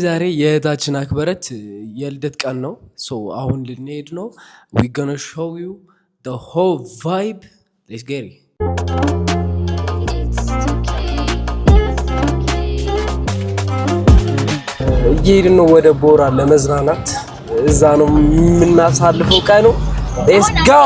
ዛሬ የእህታችን አክበረት የልደት ቀን ነው። ሶ አሁን ልንሄድ ነው። we gonna show you the whole vibe. let's get it. እየሄድን ነው ወደ ቦራ ለመዝናናት። እዛ ነው የምናሳልፈው ቀኑ። let's go.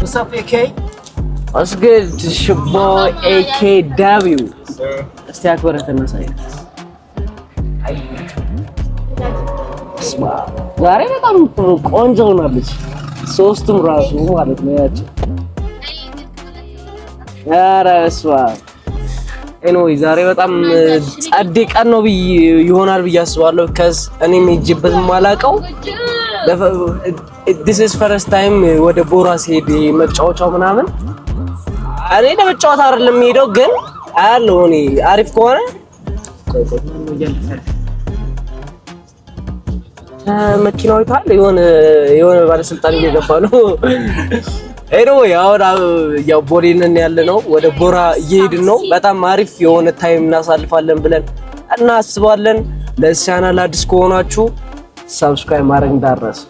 What's up, AK? What's good? It's your boy AKW. እስቲ አክበረተን ሳይ ዛሬ በጣም ቆንጆ ሆናለች። ሶስቱም ራሱ ማለት ነው ያቺ አራስዋ ኤኒዌይ ዛሬ በጣም ጸዴ ቀን ነው ይሆናል ብዬ አስባለሁ። ከስ እኔም ሄጄበት ማላቀው this is first time ወደ ቦራ ሲሄድ መጫወቻው ምናምን እኔ ለመጫወት አይደለም ሄደው ግን አያለው እኔ አሪፍ ከሆነ መኪናው ይታል የሆነ ባለስልጣን እየገባ ነው። ኤኒዌይ አሁን ያው ቦሌንን ያለነው ወደ ቦራ እየሄድን ነው። በጣም አሪፍ የሆነ ታይም እናሳልፋለን ብለን እናስባለን። ለዚህ ቻናል አዲስ ከሆናችሁ ሰብስክራይብ ማድረግ እንዳትረሱ።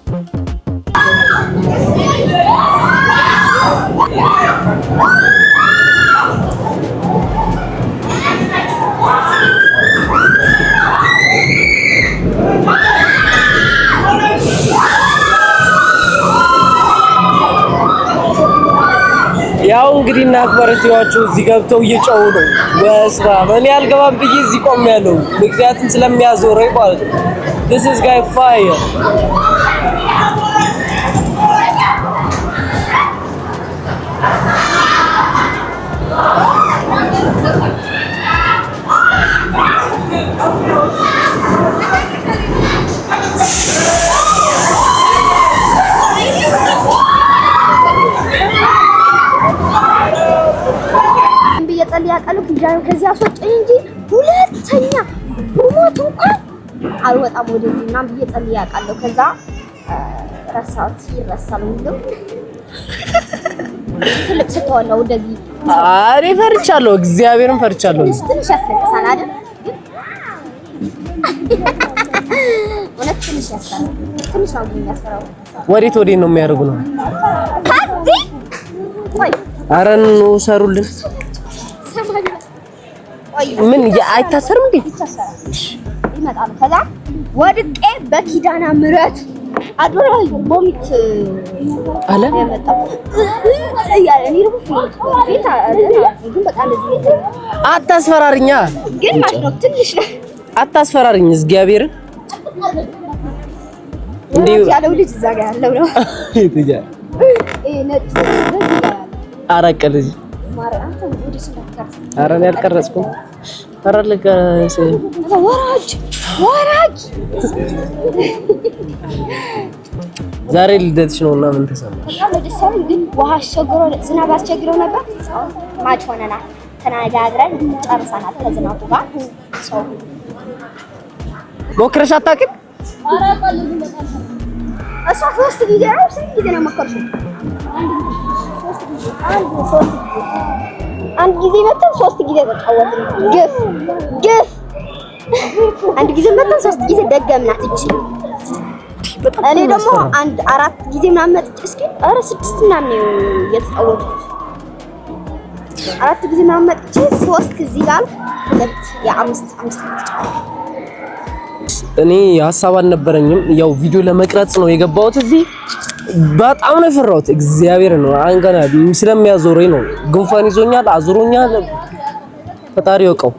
ያው እንግዲህ እናክበረት ይዋቸው እዚህ ገብተው እየጨው ነው። በስራ በእኔ አልገባም ብዬ እዚህ ቆሜያለሁ። ምክንያቱም ስለሚያዞረኝ ማለት ነው። This is guy fire. ከዚህ አስወጣኝ እንጂ ሁለተኛ ሞት እንኳን አልወጣም ወደዚህ እና በየጸልይ ያውቃለሁ። ከዛ ረሳት ይረሳል እንደው ትልቅ ስትሆን ነው እንደዚህ አሬ ፈርቻለሁ፣ እግዚአብሔርን ፈርቻለሁ። ትንሽ ያስለቅሳል አይደል? ወለት ትንሽ ያስፈራል። ትንሽ ነው የሚያስፈራው። ወዴት ነው የሚያደርጉ ነው? ከዚህ ወይ አረን ነው ሰሩልን። ምን አይታሰርም እንዴ? ይመጣል። ከዛ ወድቄ በኪዳና ምረት አዶራይ ቦሚት አለ ያመጣው ያኔ ፊት ግን በቃ ለዚህ አታስፈራሪኛ። ግን ማለት ነው ትንሽ አታስፈራሪኝ። እግዚአብሔርን እንዴ ያለው ልጅ እዛ ጋር ያለው ነው ይትያ ነጥ አራቀልኝ አራን ያልቀረጽኩ አራለከ ወራጅ ዛሬ ልደትሽ ነውና ምን ተሰማሽ? ለደሳም ግን ውሃ አስቸግሮ ዝናብ አስቸግሮ ነበር። ማች ሆነናል። ተናጋግረን ጨርሰናል ከዝናቡ ጋር። ሞክረሽ አታውቂም? እሷ ሶስት ጊዜ ነው ስንት ጊዜ ነው ሞከርሽው? አንድ ጊዜ መተን ሶስት ጊዜ ተጫወትን። ግፍ አንድ ጊዜ መተን ሶስት ጊዜ ደገምናት እቺ። እኔ ደግሞ አንድ አራት ጊዜ ምናምን መጥቼ እስኪ አረ ስድስት ምናምን የተጫወቱት አራት ጊዜ ምናምን መጥቼ ሶስት እዚህ ጋር ሁለት የአምስት እኔ ሐሳብ አልነበረኝም። ያው ቪዲዮ ለመቅረጽ ነው የገባሁት እዚህ። በጣም ነው የፈራሁት። እግዚአብሔር ነው አንገና ስለሚያዞረኝ ነው። ጉንፋን ይዞኛል፣ አዙሮኛል። ፈጣሪ ያውቀው።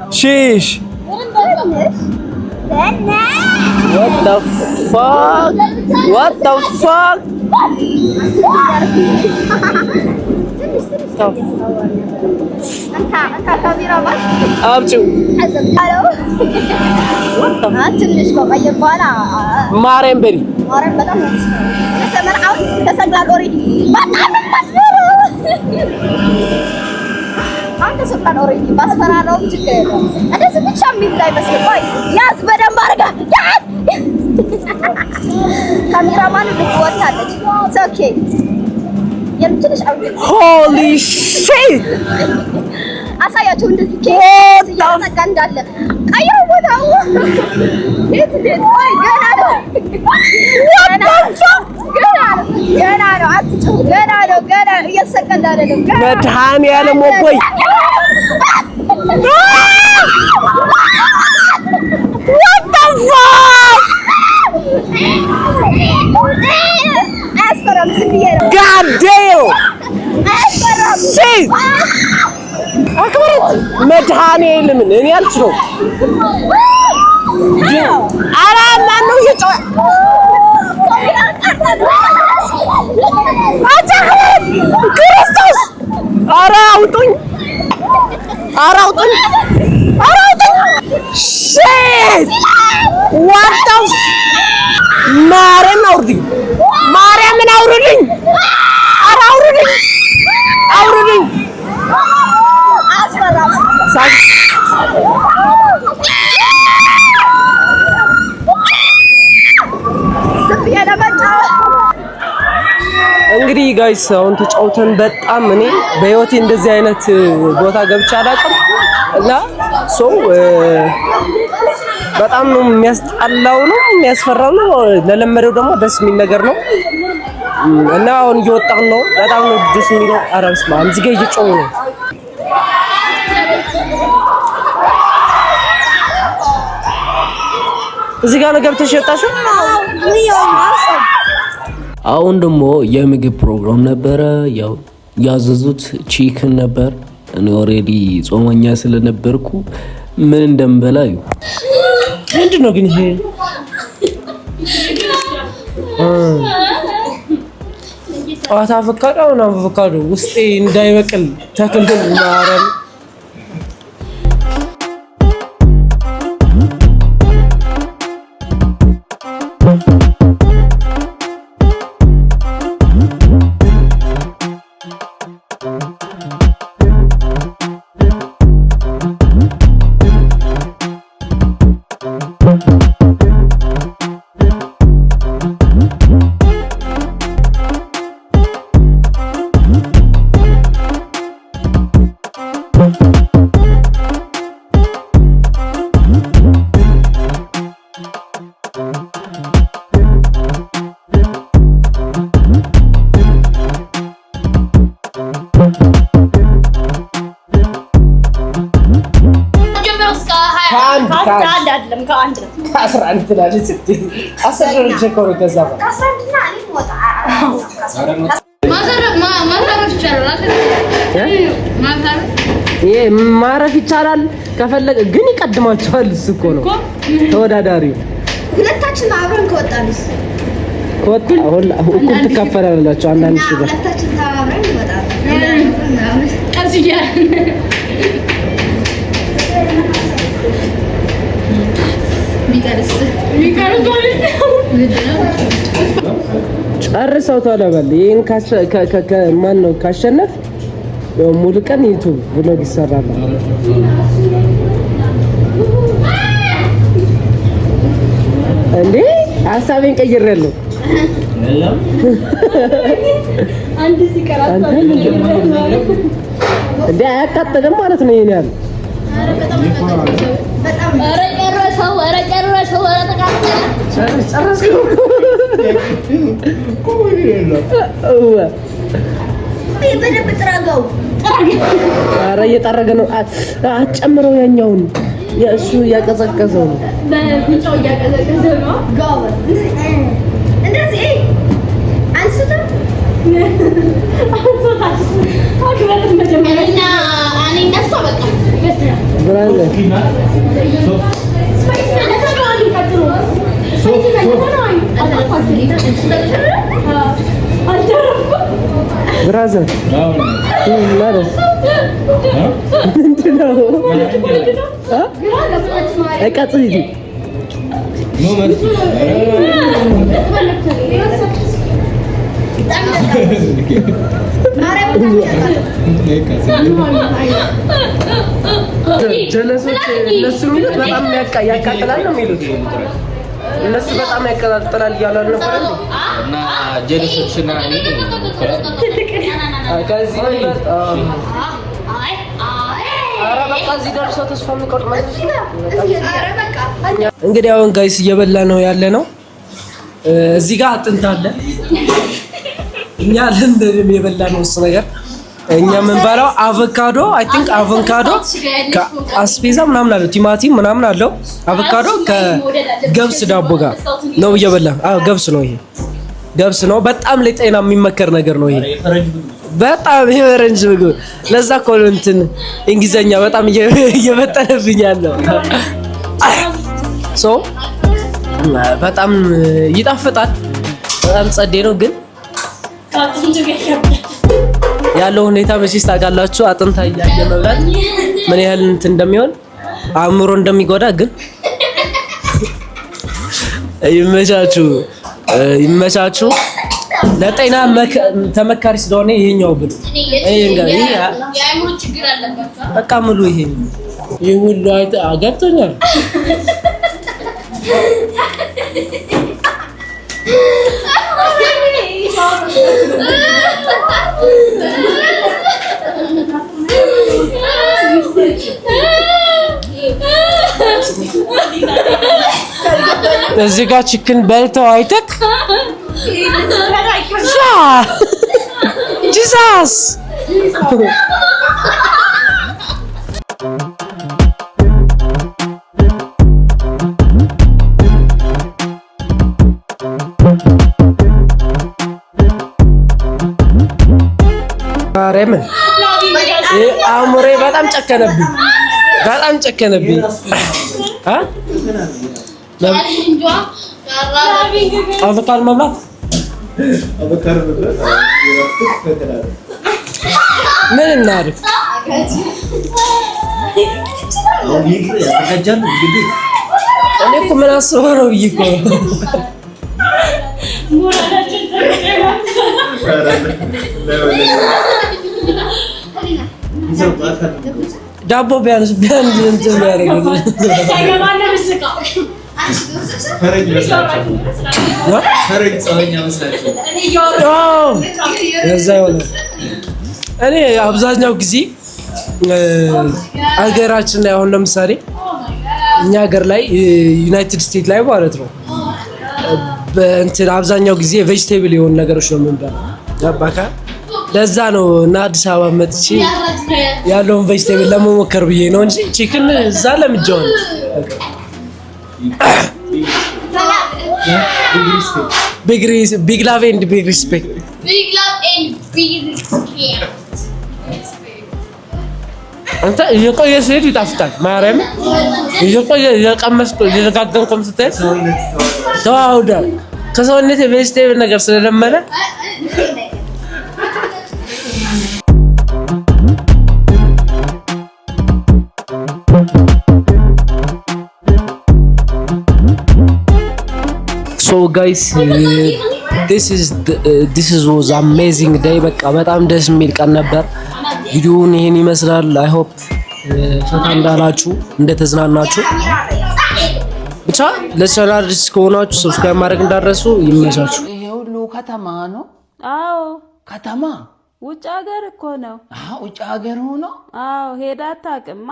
ሺሽ What the fuck? አንተ ካሜራ ባል አብጪው ትንሽ ቆየ በኋላ ማርያም በሪ ማርያም በጣም ነው ተሰማው ተሰግላል ኦሬዲ በጣም መስፈሩ አንተ ሰግላል ኦሬዲ ባስፈራራው ችግር የለም እንደዚህ ብቻ የሚል ላይ መስል ቆይ ያዝ በደንብ አድርጋ ያዝ ካሜራማን ልትወጣለች ኦኬ የምትልሽ ሆሊ ሺት አሳያቸው እንደዚህ ኬት ያወጣ እንዳለ ቀይሮ ቦታው የት ወይ ገና ነው ገና ነው አትጩህ ገና እየሰቀለ አይደለም መድኃኒዓለም ወቆይ what the fuck አስፈራም ሲቢየራ god damn አስፈራም shit አክብረት መድኃኒዓለም እኔ አልችለው ኧረ ማነው እየጮኸ ክርስቶስ ኧረ አውጡኝ shit what the ማርያምን አውርድኝ ኧረ አውርድኝ አስፈራም እንግዲህ ጋይስ አሁን ተጫውተን በጣም እኔ በህይወቴ እንደዚህ አይነት ቦታ ገብቼ አላውቅም እና በጣም ነው የሚያስጠላው ነው የሚያስፈራው ነው ለለመደው ደግሞ ደስ የሚል ነገር ነው እና አሁን እየወጣን ነው በጣም ነው ደስ የሚለው ኧረ በስመ አብ እዚህ ጋር እየጮሁ ነው እዚህ ጋር ነው ገብተሽ የወጣሽው አሁን ደግሞ የምግብ ፕሮግራም ነበረ ያው ያዘዙት ቺክን ነበር እኔ ኦሬዲ ጾመኛ ስለነበርኩ ምን እንደምበላዩ ምንድነው ግን ይሄ ጠዋት አቮካዶ ውስጤ እንዳይበቅል ተክልል ማረም ከ11 ትላለች አስር ደረጃ ከሆነ ከዛ ማረፍ ይቻላል ከፈለገ ግን ይቀድማቸዋል እሱ እኮ ነው ተወዳዳሪው ሁለታችን አብረን ከወጣንስ እኩል ትካፈላላችሁ አንዳንድ ሺህ ብር ሁለታችን አብረን እንወጣለን ቀዝያ ጨርሰው ተለበል ይሄን ማን ነው ካሸነፍ ሙሉ ቀን ዩቲዩብ ብሎግ ይሰራል እንዴ ሐሳቤን ቀይሬያለሁ አንድ ሲቀራት እንዴ አያቃጥልም ማለት ነው ይሄን ያህል ኧረ ጨረሰው ተቃጠለ ጨረስኩ በደንብ ጥራገው ኧረ እየጠረገ ነው አትጨምረው ያኛውን የእሱ እያቀዘቀዘው ነው በቢጫው እያቀዘቀዘው ነው ጋው እንደዚህ አንስተው አክብረት መጀመሪያ እኔ ነሳ በቃ ብራዘር ስፓይስ ነው ቀጥሎ ብራዘር ማለት ምንድነው አይቃጥል ይዲ ኖ ማለት ጀለሶች እነሱ በጣም ያቃጥላል ነው የሚሉት እነሱ በጣም ያቀጣጥላል እያሉ ነበር እና ጀለሶችና እኔ ከዚህ ኧረ በቃ እዚህ ደርሶ ተስፋ የሚቆርጥ ማለት እንግዲህ አሁን ጋይስ እየበላ ነው ያለ ነው። እዚህ ጋር አጥንት አለ። እኛ ለምን የበላ ነው እሱ ነገር እኛ የምንበላው አቮካዶ አይ ቲንክ አቮካዶ ከአስፔዛ ምናምን አለው ቲማቲም ምናምን አለው አቮካዶ ከገብስ ዳቦ ጋር ነው እየበላ ገብስ ነው ይሄ ገብስ ነው በጣም ለጤና የሚመከር ነገር ነው ይሄ በጣም የፈረንጅ ምግብ ለዛ እኮ ነው እንትን እንግሊዘኛ በጣም እየመጠነብኝ ያለው ሶ በጣም ይጣፍጣል በጣም ጸዴ ነው ግን ያለው ሁኔታ መቼስ ታውቃላችሁ አጥንታ እያየ መብላት ምን ያህል እንትን እንደሚሆን አእምሮ እንደሚጎዳ ግን ይመቻችሁ ለጤና ተመካሪ ስለሆነ ይሄኛው ግን ይሄ የአእምሮ ችግር አለበት በቃ ሙሉ ይሄ ሁሉ ገብቶኛል እዚህ ጋር ቺክን በልተው አይተክ ጂሰስ አረም አሞሬ በጣም ጨከነብኝ አቮካዶ መብላት ምን እናድርግ እኔ እኮ ምን አስበው ነው ብዬሽ እኮ ዳቦ ቢያንስ እንትን ያደርግልኝ እኔ አብዛኛው ጊዜ አገራችን ላይ አሁን ለምሳሌ እኛ ሀገር ላይ ዩናይትድ ስቴትስ ላይ ማለት ነው በእንትን አብዛኛው ጊዜ ቬጂቴብል የሆኑ ነገሮች ነው የምንበላው ገባካ ለዛ ነው እና አዲስ አበባ መጥቼ ያለውን ቬጂቴብል ለመሞከር ብዬ ነው እንጂ ቺክን እዛ ለምጃው big love and big respect አንተ የቆየ ሲሄድ ይጣፍጣል ማርያም የቆየ የቀመስኩ የዘጋገንኩም ስትል ተዋውዳ ከሰውነት ቬጂቴብል ነገር ስለለመደ So guys this was amazing day በቃ በጣም ደስ የሚል ቀን ነበር ቪዲዮውን ይሄን ይመስላል I hope ፈታ እንዳላችሁ እንደተዝናናችሁ ብቻ ለቻናል እስከሆናችሁ ሰብስክራይብ ማድረግ እንዳትረሱ ይመቻችሁ ይሄ ሁሉ ከተማ ነው አዎ ከተማ ውጭ ሀገር እኮ ነው ውጭ ሀገር ሆኖ አዎ ሄዳ አታውቅማ